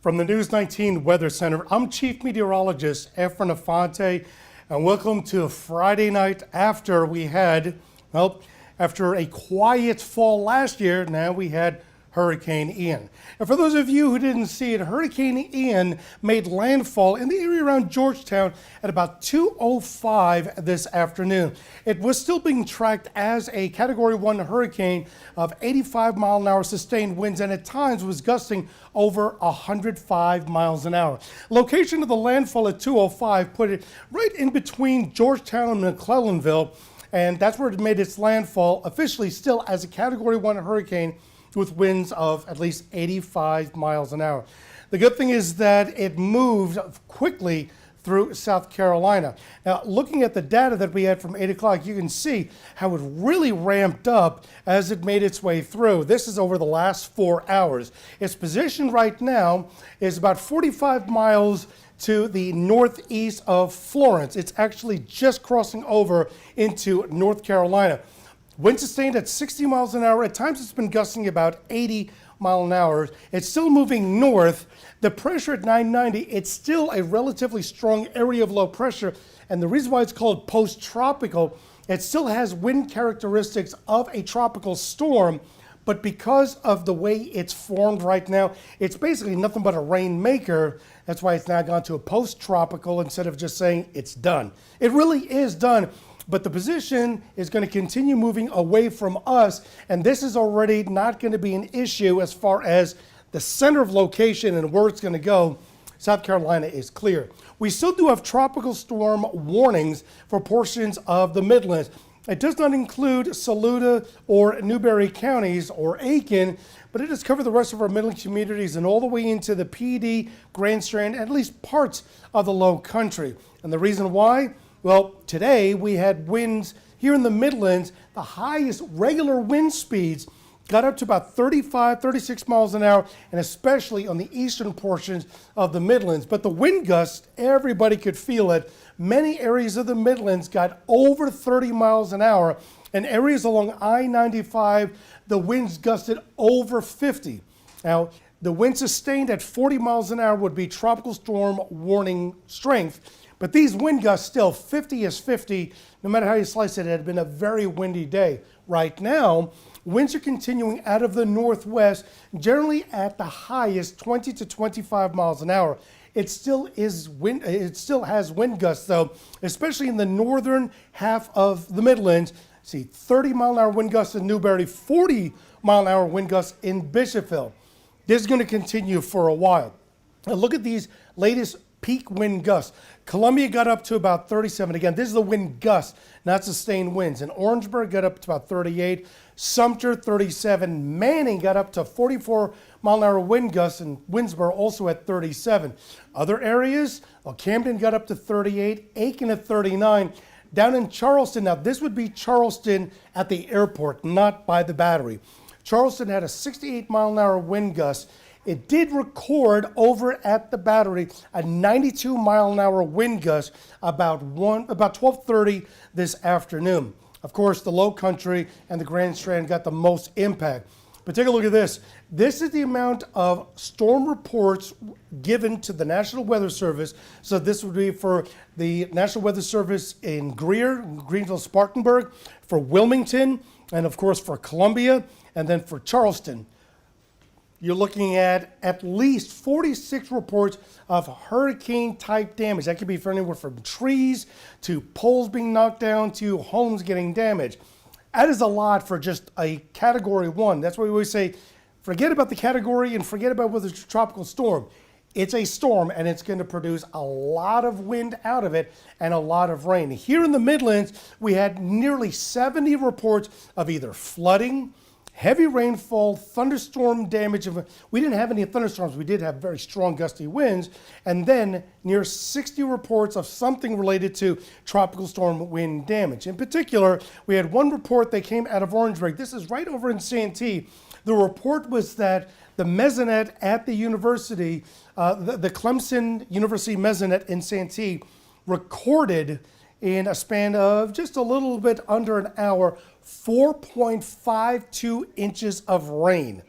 From the News 19 Weather Center, I'm Chief Meteorologist Efren Afante, and welcome to a Friday night after we had, well, after a quiet fall last year, now we had Hurricane Ian. And for those of you who didn't see it, Hurricane Ian made landfall in the area around Georgetown at about 2:05 this afternoon. It was still being tracked as a Category 1 hurricane of 85-mile-an-hour sustained winds, and at times was gusting over 105 miles an hour. Location of the landfall at 2:05 put it right in between Georgetown and McClellanville, and that's where it made its landfall, officially still as a Category 1 hurricane with winds of at least 85 miles an hour. The good thing is that it moved quickly through South Carolina. Now, looking at the data that we had from 8 o'clock, you can see how it really ramped up as it made its way through. This is over the last 4 hours. Its position right now is about 45 miles to the northeast of Florence. It's actually just crossing over into North Carolina. Wind sustained at 60 miles an hour. At times it's been gusting about 80 miles an hour. It's still moving north. The pressure at 990, it's still a relatively strong area of low pressure. And the reason why it's called post-tropical, it still has wind characteristics of a tropical storm, but because of the way it's formed right now, it's basically nothing but a rainmaker. That's why it's now gone to a post-tropical instead of just saying it's done. It really is done. But the position is going to continue moving away from us, and this is already not going to be an issue as far as the center of location and where it's going to go. South Carolina is clear. We still do have tropical storm warnings for portions of the Midlands. It does not include Saluda or Newberry counties or Aiken, but it does cover the rest of our Midland communities and all the way into the PD, Grand Strand, and at least parts of the Low Country. And the reason why? Well, today we had winds here in the Midlands. The highest regular wind speeds got up to about 35, 36 miles an hour, and especially on the eastern portions of the Midlands. But the wind gusts, everybody could feel it. Many areas of the Midlands got over 30 miles an hour, and areas along I-95, the winds gusted over 50. Now, the wind sustained at 40 miles an hour would be tropical storm warning strength. But these wind gusts still, 50 is 50, no matter how you slice it. It had been a very windy day. Right now, winds are continuing out of the northwest, generally at the highest 20 to 25 miles an hour. It still has wind gusts though, especially in the northern half of the Midlands. See, 30-mile-an-hour wind gusts in Newberry, 40-mile-an-hour wind gusts in Bishopville. This is going to continue for a while. Now look at these latest peak wind gusts. Columbia got up to about 37. Again, this is the wind gust, not sustained winds. And Orangeburg got up to about 38. Sumter, 37. Manning got up to 44-mile-an-hour wind gusts, and Winnsboro also at 37. Other areas, well, Camden got up to 38. Aiken at 39. Down in Charleston, now this would be Charleston at the airport, not by the Battery. Charleston had a 68-mile-an-hour wind gust. It did record over at the Battery a 92-mile-an-hour wind gust about 12:30 this afternoon. Of course, the Low Country and the Grand Strand got the most impact. But take a look at this. This is the amount of storm reports given to the National Weather Service. So this would be for the National Weather Service in Greer, Greenville, Spartanburg, for Wilmington, and of course for Columbia, and then for Charleston. You're looking at least 46 reports of hurricane-type damage. That could be for anywhere from trees to poles being knocked down to homes getting damaged. That is a lot for just a Category 1. That's why we always say, forget about the category and forget about whether it's a tropical storm. It's a storm, and it's going to produce a lot of wind out of it and a lot of rain. Here in the Midlands, we had nearly 70 reports of either flooding, heavy rainfall, thunderstorm damage. We didn't have any thunderstorms. We did have very strong gusty winds. And then near 60 reports of something related to tropical storm wind damage. In particular, we had one report that came out of Orangeburg. This is right over in Santee. The report was that the mezzanette at the university, the Clemson University mezzanette in Santee, recorded in a span of just a little bit under an hour, 4.52 inches of rain.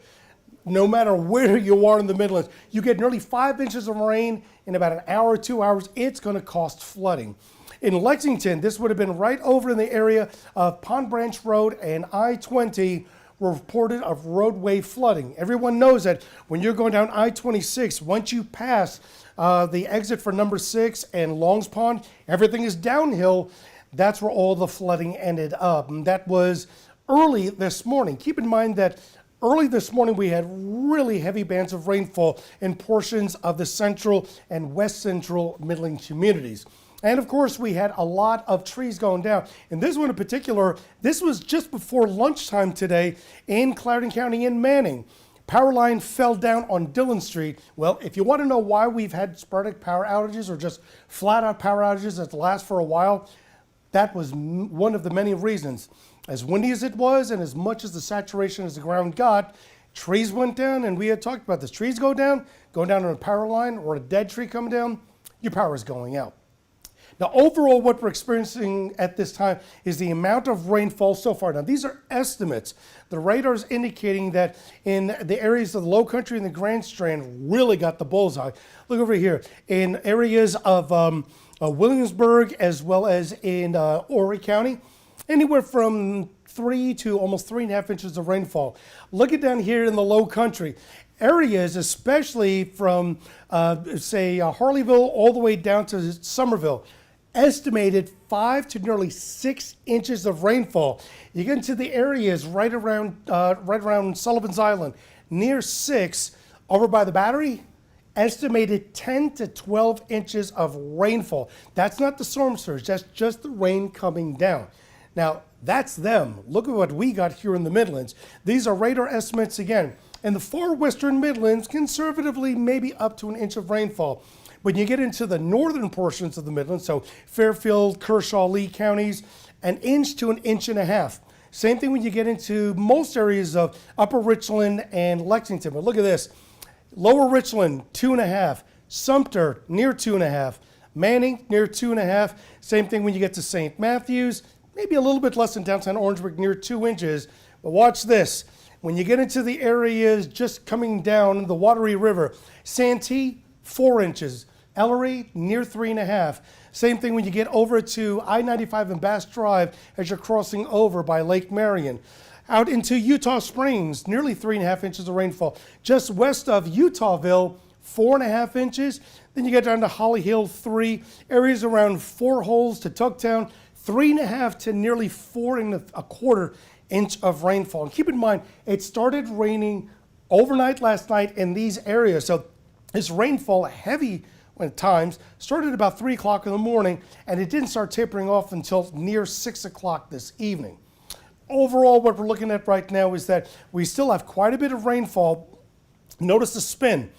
no matter where you are in the Midlands, you get nearly 5 inches of rain in about an hour or 2 hours, it's going to cause flooding. In Lexington, this would have been right over in the area of Pond Branch Road and I-20 were reported of roadway flooding. Everyone knows that when you're going down I-26, once you pass the exit for number 6 and Longs Pond, everything is downhill. That's where all the flooding ended up. And that was early this morning. Keep in mind that early this morning we had really heavy bands of rainfall in portions of the central and west central Midland communities. And of course, we had a lot of trees going down. And this one in particular, this was just before lunchtime today in Clarendon County in Manning. Power line fell down on Dillon Street. Well, if you want to know why we've had sporadic power outages or just flat out power outages that last for a while, that was one of the many reasons. As windy as it was and as much as the saturation as the ground got, trees went down, and we had talked about this. Trees go down on a power line or a dead tree coming down, your power is going out. Now, overall, what we're experiencing at this time is the amount of rainfall so far. Now, these are estimates. The radar is indicating that in the areas of the Low Country and the Grand Strand really got the bullseye. Look over here. In areas of Williamsburg as well as in Horry County, anywhere from 3 to almost 3.5 inches of rainfall. Look at down here in the Low Country. Areas, especially from, say, Harleyville all the way down to Somerville, estimated 5 to nearly 6 inches of rainfall. You get into the areas right around Sullivan's Island, near 6, over by the Battery, estimated 10 to 12 inches of rainfall. That's not the storm surge, that's just the rain coming down. Now, that's them. Look at what we got here in the Midlands. These are radar estimates again. In the far western Midlands, conservatively, maybe up to an inch of rainfall. When you get into the northern portions of the Midlands, so Fairfield, Kershaw, Lee counties, an inch to an inch and a half. Same thing when you get into most areas of Upper Richland and Lexington. But look at this. Lower Richland, 2.5. Sumter, near 2.5. Manning, near 2.5. Same thing when you get to St. Matthews, maybe a little bit less than downtown Orangeburg, near 2 inches. But watch this. When you get into the areas just coming down the Wateree River, Santee, 4 inches. Ellery, near 3.5. Same thing when you get over to I-95 and Bass Drive as you're crossing over by Lake Marion. Out into Utah Springs, nearly 3.5 inches of rainfall. Just west of Utahville, 4.5 inches. Then you get down to Holly Hill, 3. Areas around Four Holes to Tucktown, 3.5 to nearly 4.25 inch of rainfall. And keep in mind, it started raining overnight last night in these areas. So this rainfall, heavy at times, started about 3 o'clock in the morning, and it didn't start tapering off until near 6 o'clock this evening. Overall, what we're looking at right now is that we still have quite a bit of rainfall. Notice the spin.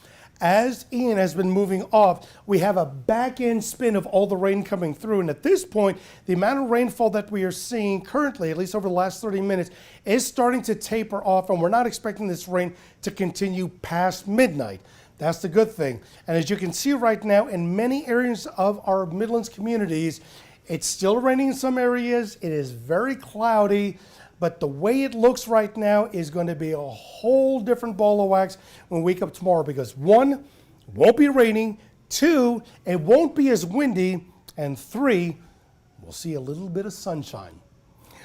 As Ian has been moving off, we have a back-end spin of all the rain coming through. And at this point, the amount of rainfall that we are seeing currently, at least over the last 30 minutes, is starting to taper off, and we're not expecting this rain to continue past midnight. That's the good thing. And as you can see right now, in many areas of our Midlands communities, it's still raining in some areas. It is very cloudy, but the way it looks right now is going to be a whole different ball of wax when we wake up tomorrow, because 1, it won't be raining, 2, it won't be as windy, and 3, we'll see a little bit of sunshine.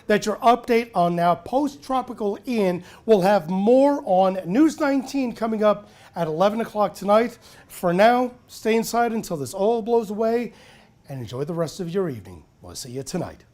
That's your update on now post-Tropical Ian. We'll have more on News 19 coming up at 11 o'clock tonight. For now, stay inside until this all blows away and enjoy the rest of your evening. We'll see you tonight.